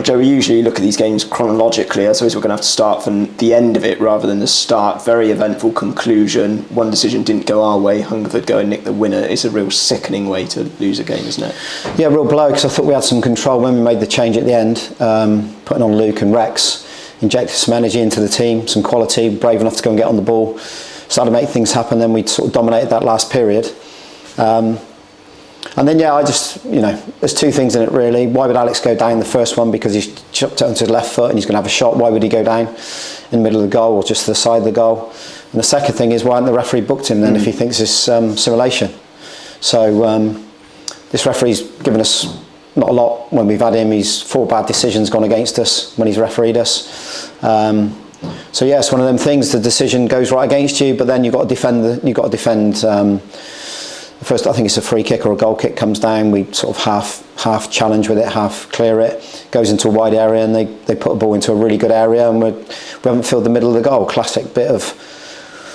Joe, we usually look at these games chronologically. I suppose we're going to have to start from the end of it rather than the start. Very eventful conclusion. One decision didn't go our way. Hungerford go and nick the winner. It's a real sickening way to lose a game, isn't it? Yeah, real blow, because I thought we had some control when we made the change at the end, putting on Luke and Rex, injected some energy into the team, some quality, brave enough to go and get on the ball, started to make things happen. Then we sort of dominated that last period. And then, I just, there's two things in it really. Why would Alex go down the first one? Because he's chopped it onto his left foot and he's going to have a shot. Why would he go down in the middle of the goal or just to the side of the goal? And the second thing is, why hadn't the referee booked him then if he thinks it's simulation? So this referee's given us not a lot when we've had him. He's 4 bad decisions gone against us when he's refereed us. So it's one of them things. The decision goes right against you, but then you've got to defend. First, I think it's a free kick or a goal kick comes down. We sort of half challenge with it, half clear it. Goes into a wide area, and they put a ball into a really good area, and we haven't filled the middle of the goal. Classic bit of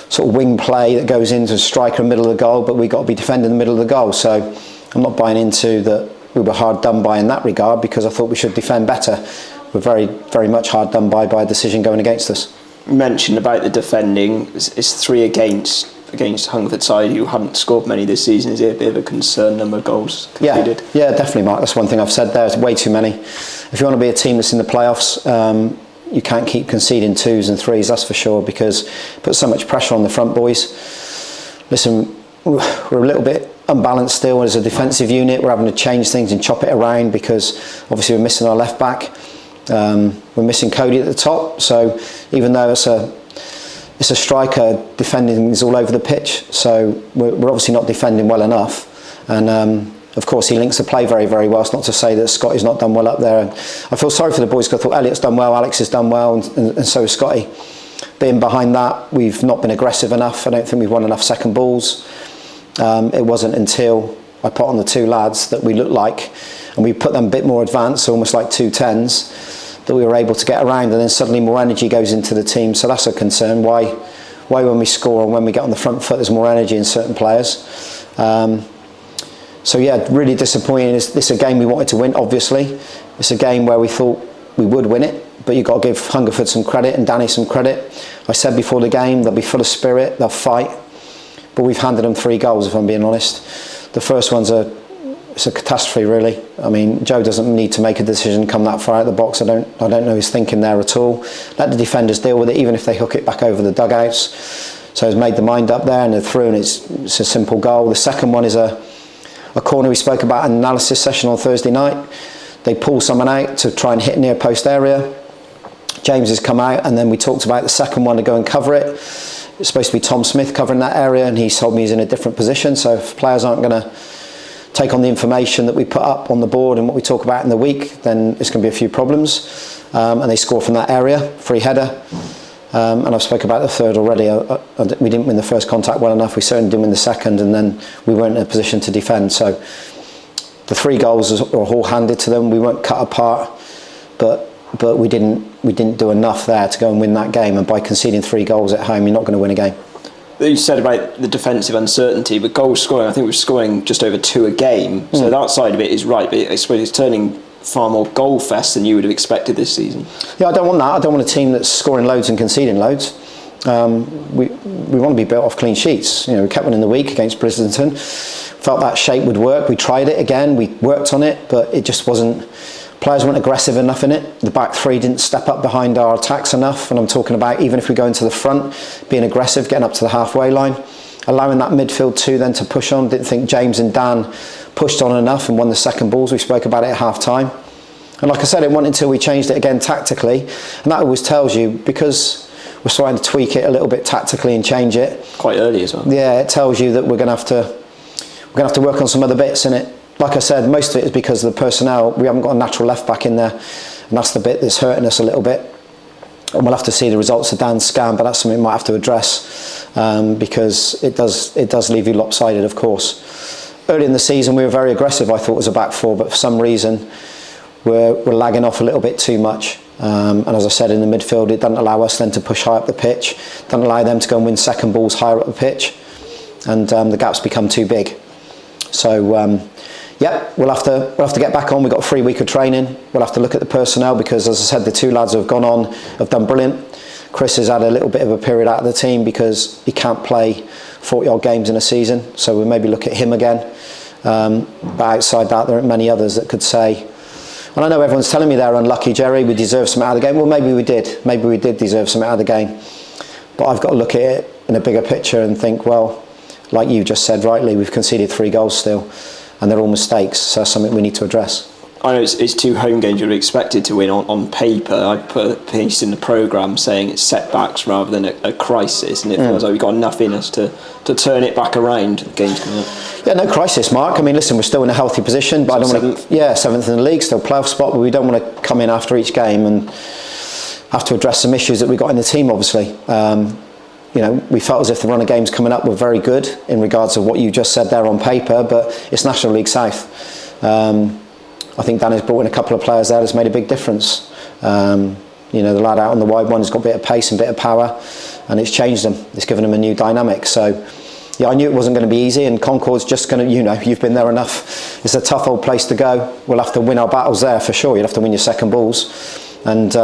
sort of wing play that goes into a striker in the middle of the goal, but we've got to be defending the middle of the goal. So I'm not buying into that we were hard done by in that regard, because I thought we should defend better. We're very, very much hard done by a decision going against us. You mentioned about the defending. It's 3 against Hungerford side who hadn't scored many this season. Is it a bit of a concern, number of goals conceded? Yeah, definitely, Mark. That's one thing I've said there. It's way too many. If you want to be a team that's in the playoffs, you can't keep conceding 2s and 3s, that's for sure, because it puts so much pressure on the front boys. Listen, we're a little bit unbalanced still as a defensive unit. We're having to change things and chop it around because obviously we're missing our left back. We're missing Cody at the top, so even though it's a striker, defending things all over the pitch, so we're obviously not defending well enough. And of course he links the play very, very well. It's not to say that Scotty's not done well up there. And I feel sorry for the boys, because I thought Elliot's done well, Alex has done well, and so has Scotty. Being behind that, we've not been aggressive enough. I don't think we've won enough second balls. It wasn't until I put on the 2 lads that we looked like, and we put them a bit more advanced, almost like 2 10s, that we were able to get around, and then suddenly more energy goes into the team. So that's a concern. Why when we score and when we get on the front foot there's more energy in certain players. Really disappointing. It's a game we wanted to win, obviously. It's a game where we thought we would win it, but you've got to give Hungerford some credit and Danny some credit. I said before the game, they'll be full of spirit, they'll fight, but we've handed them 3 goals, if I'm being honest. The first one's it's a catastrophe, really. I mean, Joe doesn't need to make a decision, come that far out of the box. I don't know his thinking there at all. Let the defenders deal with it, even if they hook it back over the dugouts. So he's made the mind up there, and they're through, and it's a simple goal. The second one is a corner we spoke about in an analysis session on Thursday night. They pull someone out to try and hit near post area. James has come out, and then we talked about the second one to go and cover it. It's supposed to be Tom Smith covering that area, and he's told me he's in a different position. So if players aren't going to take on the information that we put up on the board and what we talk about in the week, then it's going to be a few problems. And they score from that area, free header. And I've spoken about the third already. We didn't win the first contact well enough. We certainly didn't win the second, and then we weren't in a position to defend. So the 3 goals were all handed to them. We weren't cut apart, but we didn't do enough there to go and win that game. And by conceding 3 goals at home, you're not going to win a game. You said about the defensive uncertainty, but goal scoring, I think we're scoring just over 2 a game. So that side of it is right, but I suppose it's turning far more goal fest than you would have expected this season. Yeah, I don't want that. I don't want a team that's scoring loads and conceding loads. We want to be built off clean sheets. We kept one in the week against Brislington. Felt that shape would work. We tried it again. We worked on it, but it just wasn't. Players weren't aggressive enough in it. The back 3 didn't step up behind our attacks enough. And I'm talking about even if we go into the front, being aggressive, getting up to the halfway line, allowing that midfield 2 then to push on. Didn't think James and Dan pushed on enough and won the second balls. We spoke about it at half time. And like I said, it wasn't until we changed it again tactically. And that always tells you, because we're starting to tweak it a little bit tactically and change it. Quite early as well. Yeah, it tells you that we're going to have to work on some other bits in it. Like I said, most of it is because of the personnel. We haven't got a natural left back in there, and that's the bit that's hurting us a little bit. And we'll have to see the results of Dan's scan, but that's something we might have to address, because it does leave you lopsided, of course. Early in the season, we were very aggressive, I thought, as a back 4, but for some reason, we're lagging off a little bit too much. And as I said, in the midfield, it doesn't allow us then to push high up the pitch, doesn't allow them to go and win second balls higher up the pitch, and the gaps become too big. So, yeah, we'll have to get back on. We've got a 3 week of training. We'll have to look at the personnel because, as I said, the 2 lads who have gone on have done brilliant. Chris has had a little bit of a period out of the team because he can't play 40-odd games in a season, so we'll maybe look at him again. But outside that, there aren't many others that could say, and I know everyone's telling me they're unlucky, Jerry, we deserve something out of the game. Well, maybe we did. Maybe we did deserve something out of the game. But I've got to look at it in a bigger picture and think, well, like you just said rightly, we've conceded 3 goals still, and they're all mistakes, so that's something we need to address. I know it's 2 home games you're expected to win on paper. I put a piece in the programme saying it's setbacks rather than a crisis, and it feels like we've got enough in us to turn it back around. Games coming up. Yeah, no crisis, Mark. I mean, listen, we're still in a healthy position, but so I don't want to. Yeah, 7th in the league, still playoff spot, but we don't want to come in after each game and have to address some issues that we've got in the team, obviously. We felt as if the run of games coming up were very good in regards to what you just said there on paper, but it's National League South. I think Danny's brought in a couple of players there that's made a big difference. The lad out on the wide one has got a bit of pace and a bit of power, and it's changed them. It's given them a new dynamic. So, yeah, I knew it wasn't going to be easy, and Concord's just going to, you've been there enough. It's a tough old place to go. We'll have to win our battles there for sure. You'll have to win your second balls. And,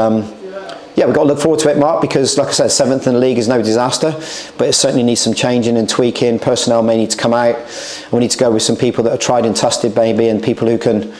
we've got to look forward to it, Mark, because, like I said, 7th in the league is no disaster, but it certainly needs some changing and tweaking. Personnel may need to come out. We need to go with some people that are tried and tested, maybe, and people who can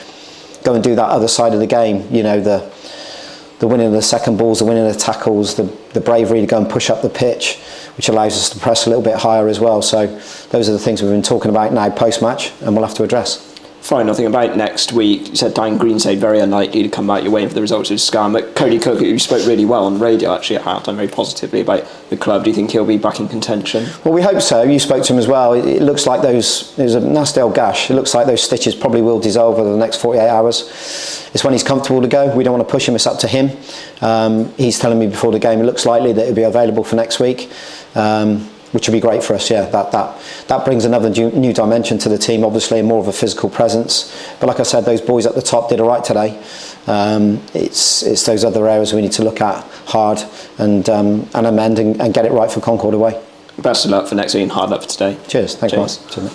go and do that other side of the game, the winning of the second balls, the winning of the tackles, the bravery to go and push up the pitch, which allows us to press a little bit higher as well. So those are the things we've been talking about now post-match, and we'll have to address. Final thing about next week, you said Dan Greenside very unlikely to come back. You're waiting for the results of Scam, but Cody Cook, who spoke really well on the radio actually at half-time, very positively about the club. Do you think he'll be back in contention? Well, we hope so. You spoke to him as well. It looks like there's a nasty old gash. It looks like those stitches probably will dissolve over the next 48 hours. It's when he's comfortable to go. We don't want to push him. It's up to him. He's telling me before the game it looks likely that he'll be available for next week. Which would be great for us, yeah. That brings another new dimension to the team, obviously, and more of a physical presence. But like I said, those boys at the top did all right today. It's those other areas we need to look at hard and amend and get it right for Concord away. Best of luck for next week and hard luck for today. Cheers. Thanks, Mark.